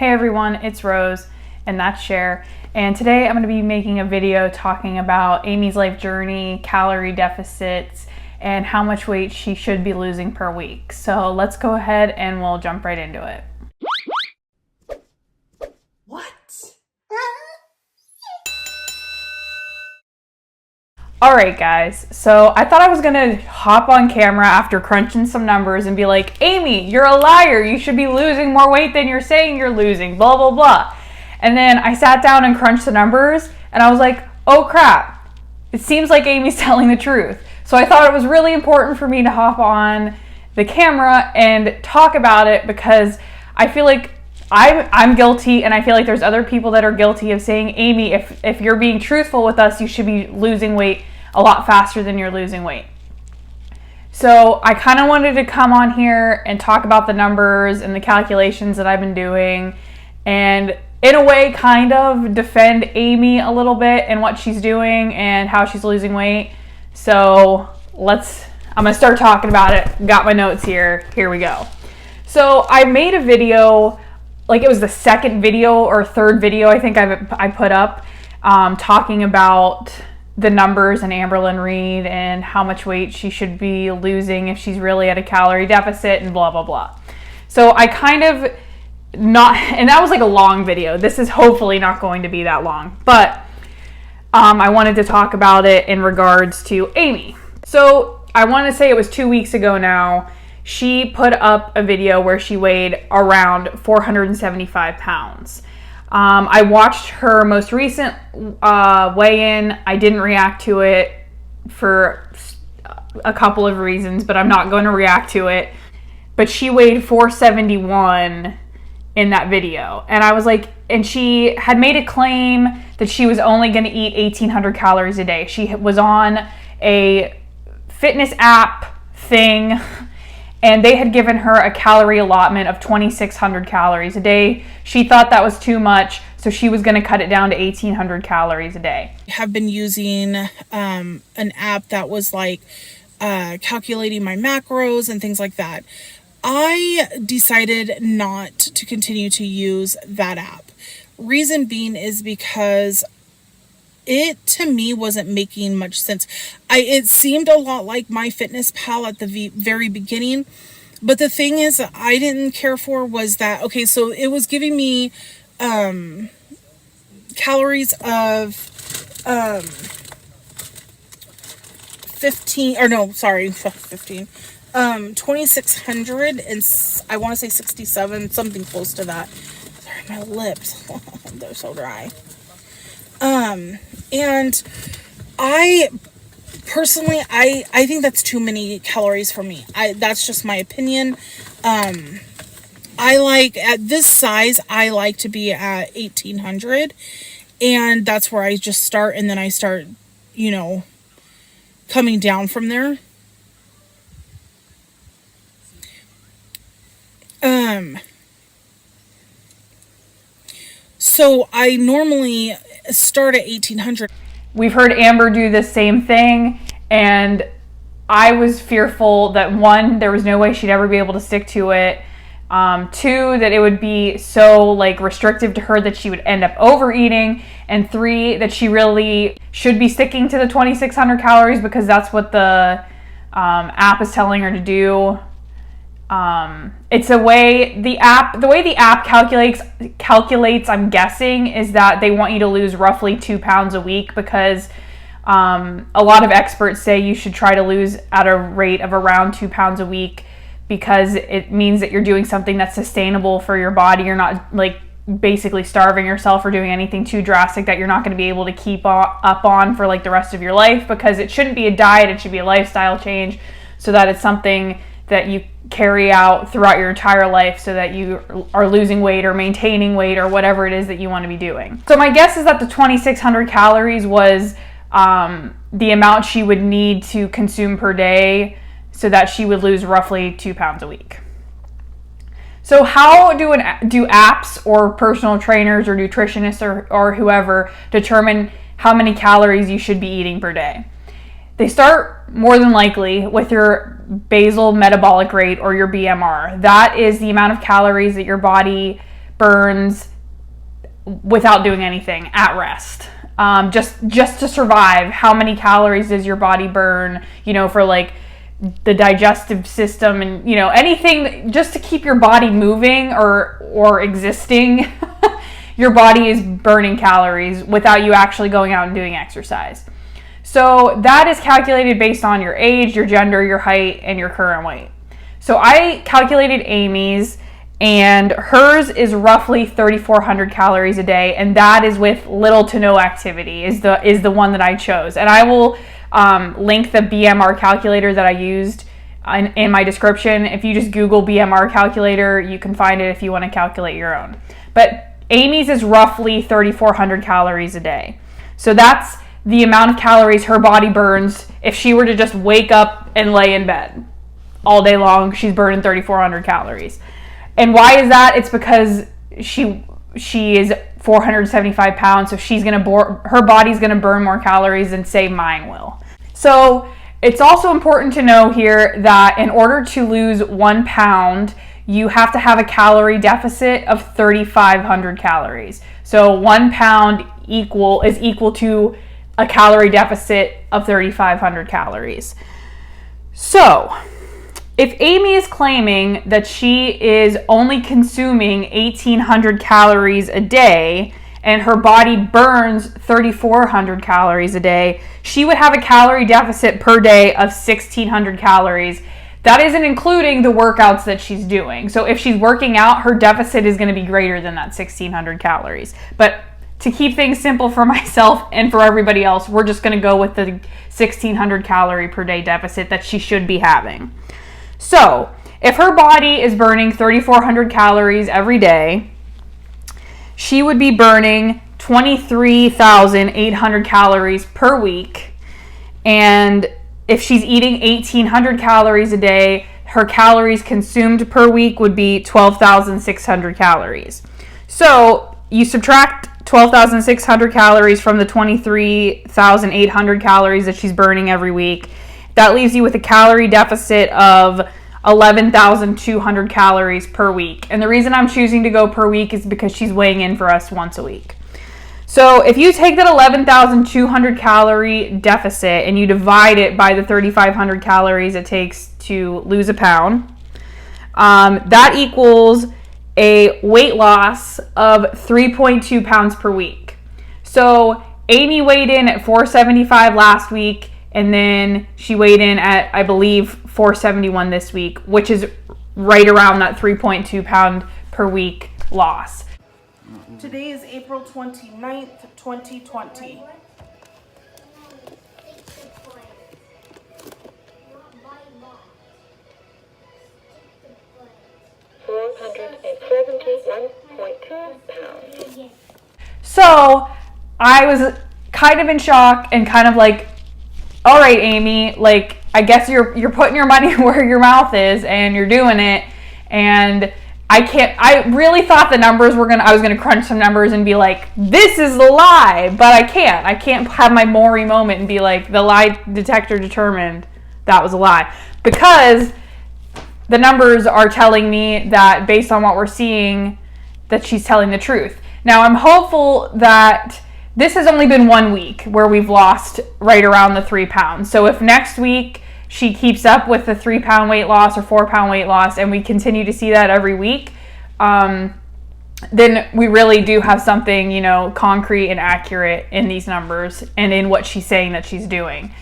Hey everyone, it's Rose and that's Cher, and today I'm going to be making a video talking about Amy's life journey, calorie deficits, and how much weight she should be losing per week. So let's go ahead and we'll jump right into it. Alright guys, so I thought I was gonna hop on camera after crunching some numbers and be like, Amy, you're a liar, you should be losing more weight than you're saying you're losing, blah blah blah. And then I sat down and crunched the numbers and I was like, oh crap, it seems like Amy's telling the truth. So I thought it was really important for me to hop on the camera and talk about it because I feel like I'm guilty, and I feel like there's other people that are guilty of saying, Amy, if you're being truthful with us, you should be losing weight a lot faster than you're losing weight. So I kind of wanted to come on here and talk about the numbers and the calculations that I've been doing, and in a way kind of defend Amy a little bit and what she's doing and how she's losing weight. So I'm gonna start talking about it. Got my notes here. Here we go. So I made a video, like it was the second video or third video I think I put up, talking about the numbers and Amberlyn Reed and how much weight she should be losing if she's really at a calorie deficit and blah blah blah. So I kind of and that was like a long video. This is hopefully not going to be that long, but I wanted to talk about it in regards to Amy. So I want to say it was 2 weeks ago now. She put up a video where she weighed around 475 pounds. I watched her most recent weigh-in. I didn't react to it for a couple of reasons, but I'm not going to react to it. But she weighed 471 in that video. And I was like, and she had made a claim that she was only going to eat 1,800 calories a day. She was on a fitness app thing, and they had given her a calorie allotment of 2,600 calories a day. She thought that was too much, so she was going to cut it down to 1,800 calories a day. I have been using an app that was like calculating my macros and things like that. I decided not to continue to use that app. Reason being is because it to me wasn't making much sense. It seemed a lot like MyFitnessPal at the very beginning, but the thing is that I didn't care for was that, okay, so it was giving me calories of 2,600 and I want to say 67, something close to that. Sorry, my lips, they're so dry. And I personally, I think that's too many calories for me. That's just my opinion. I like, at this size, I like to be at 1,800, and that's where I just start, and then I start, coming down from there. So I normally start at 1,800. We've heard Amber do the same thing, and I was fearful that 1, there was no way she'd ever be able to stick to it. 2, that it would be so restrictive to her that she would end up overeating, and 3, that she really should be sticking to the 2,600 calories because that's what the app is telling her to do. It's the way the app calculates, I'm guessing, is that they want you to lose roughly 2 pounds a week because a lot of experts say you should try to lose at a rate of around 2 pounds a week because it means that you're doing something that's sustainable for your body. You're not basically starving yourself or doing anything too drastic that you're not going to be able to keep up on for the rest of your life, because it shouldn't be a diet, it should be a lifestyle change, so that it's something that you carry out throughout your entire life so that you are losing weight or maintaining weight or whatever it is that you want to be doing. So my guess is that the 2,600 calories was the amount she would need to consume per day so that she would lose roughly 2 pounds a week. So how do apps or personal trainers or nutritionists or whoever determine how many calories you should be eating per day? They start more than likely with your basal metabolic rate or your BMR. That is the amount of calories that your body burns without doing anything at rest. Just to survive. How many calories does your body burn, for like the digestive system and, anything just to keep your body moving or existing. Your body is burning calories without you actually going out and doing exercise. So that is calculated based on your age, your gender, your height, and your current weight. So I calculated Amy's, and hers is roughly 3,400 calories a day, and that is with little to no activity is the one that I chose. And I will link the BMR calculator that I used in my description. If you just Google BMR calculator, you can find it if you want to calculate your own. But Amy's is roughly 3,400 calories a day. So that's the amount of calories her body burns if she were to just wake up and lay in bed all day long. She's burning 3,400 calories. And why is that? It's because she is 475 pounds, so her body's gonna burn more calories than, say, mine will. So it's also important to know here that in order to lose 1 pound, you have to have a calorie deficit of 3,500 calories. So 1 pound is equal to a calorie deficit of 3,500 calories. So if Amy is claiming that she is only consuming 1,800 calories a day and her body burns 3,400 calories a day, she would have a calorie deficit per day of 1,600 calories. That isn't including the workouts that she's doing. So if she's working out, her deficit is going to be greater than that 1,600 calories. But to keep things simple for myself and for everybody else, we're just going to go with the 1,600 calorie per day deficit that she should be having. So if her body is burning 3,400 calories every day, she would be burning 23,800 calories per week. And if she's eating 1,800 calories a day, her calories consumed per week would be 12,600 calories. So you subtract 12,600 calories from the 23,800 calories that she's burning every week. That leaves you with a calorie deficit of 11,200 calories per week. And the reason I'm choosing to go per week is because she's weighing in for us once a week. So if you take that 11,200 calorie deficit and you divide it by the 3,500 calories it takes to lose a pound, that equals a weight loss of 3.2 pounds per week. So Amy weighed in at 475 last week, and then she weighed in at, I believe, 471 this week, which is right around that 3.2 pound per week loss. Today is April 29th, 2020. £471.2. So I was kind of in shock and kind of like, all right, Amy, like, I guess you're putting your money where your mouth is and you're doing it. And I really thought I was gonna crunch some numbers and be like, this is the lie, but I can't have my Maury moment and be like, the lie detector determined that was a lie, because the numbers are telling me that based on what we're seeing, that she's telling the truth. Now I'm hopeful that this has only been 1 week where we've lost right around the 3 pounds. So if next week she keeps up with the 3 pound weight loss or 4 pound weight loss and we continue to see that every week, then we really do have something, concrete and accurate in these numbers and in what she's saying that she's doing.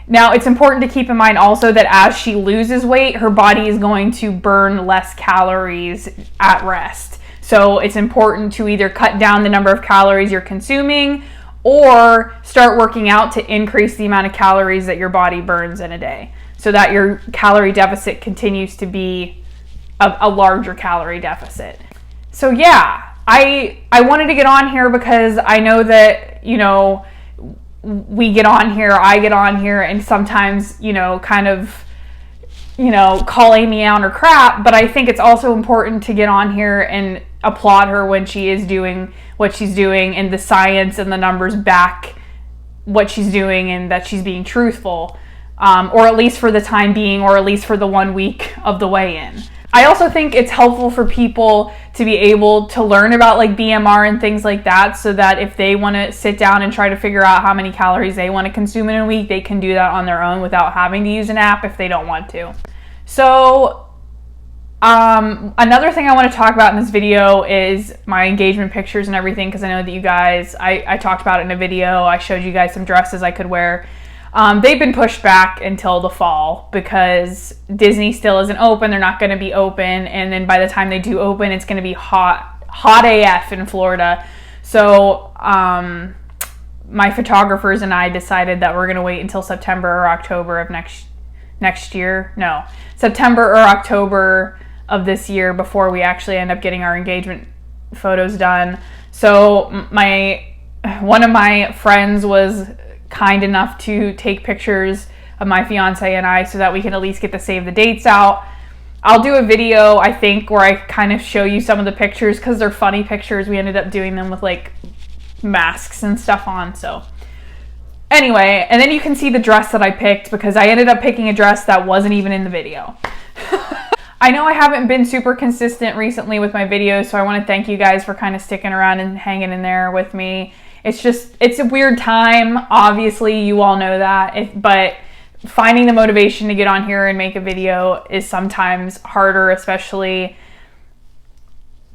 Now, it's important to keep in mind also that as she loses weight, her body is going to burn less calories at rest. So it's important to either cut down the number of calories you're consuming or start working out to increase the amount of calories that your body burns in a day, so that your calorie deficit continues to be a larger calorie deficit. So yeah, I wanted to get on here because I know that, I get on here and sometimes, kind of, call Amy out on her crap, but I think it's also important to get on here and applaud her when she is doing what she's doing and the science and the numbers back what she's doing and that she's being truthful, or at least for the time being, or at least for the 1 week of the weigh-in. I also think it's helpful for people to be able to learn about like BMR and things like that, so that if they want to sit down and try to figure out how many calories they want to consume in a week, they can do that on their own without having to use an app if they don't want to. So another thing I want to talk about in this video is my engagement pictures and everything, because I know that you guys, I talked about it in a video. I showed you guys some dresses I could wear. They've been pushed back until the fall because Disney still isn't open. They're not going to be open. And then by the time they do open, it's going to be hot AF in Florida. So my photographers and I decided that we're going to wait until September or October of next year. No, September or October of this year before we actually end up getting our engagement photos done. So one of my friends was kind enough to take pictures of my fiance and I so that we can at least get the save the dates out. I'll do a video, I think, where I kind of show you some of the pictures because they're funny pictures. We ended up doing them with like masks and stuff on. So anyway, and then you can see the dress that I picked because I ended up picking a dress that wasn't even in the video. I know I haven't been super consistent recently with my videos, so I want to thank you guys for kind of sticking around and hanging in there with me. It's a weird time. Obviously, you all know that. But finding the motivation to get on here and make a video is sometimes harder, especially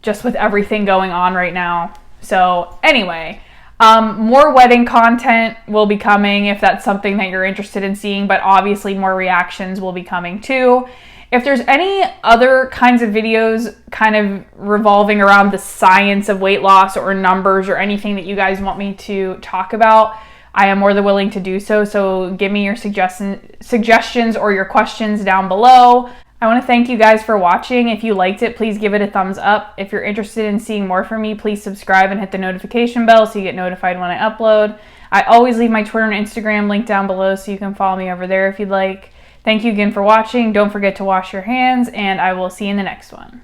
just with everything going on right now. So anyway, more wedding content will be coming if that's something that you're interested in seeing, but obviously more reactions will be coming too. If there's any other kinds of videos kind of revolving around the science of weight loss or numbers or anything that you guys want me to talk about, I am more than willing to do so. So give me your suggestions or your questions down below. I want to thank you guys for watching. If you liked it, please give it a thumbs up. If you're interested in seeing more from me, please subscribe and hit the notification bell so you get notified when I upload. I always leave my Twitter and Instagram link down below so you can follow me over there if you'd like. Thank you again for watching. Don't forget to wash your hands, and I will see you in the next one.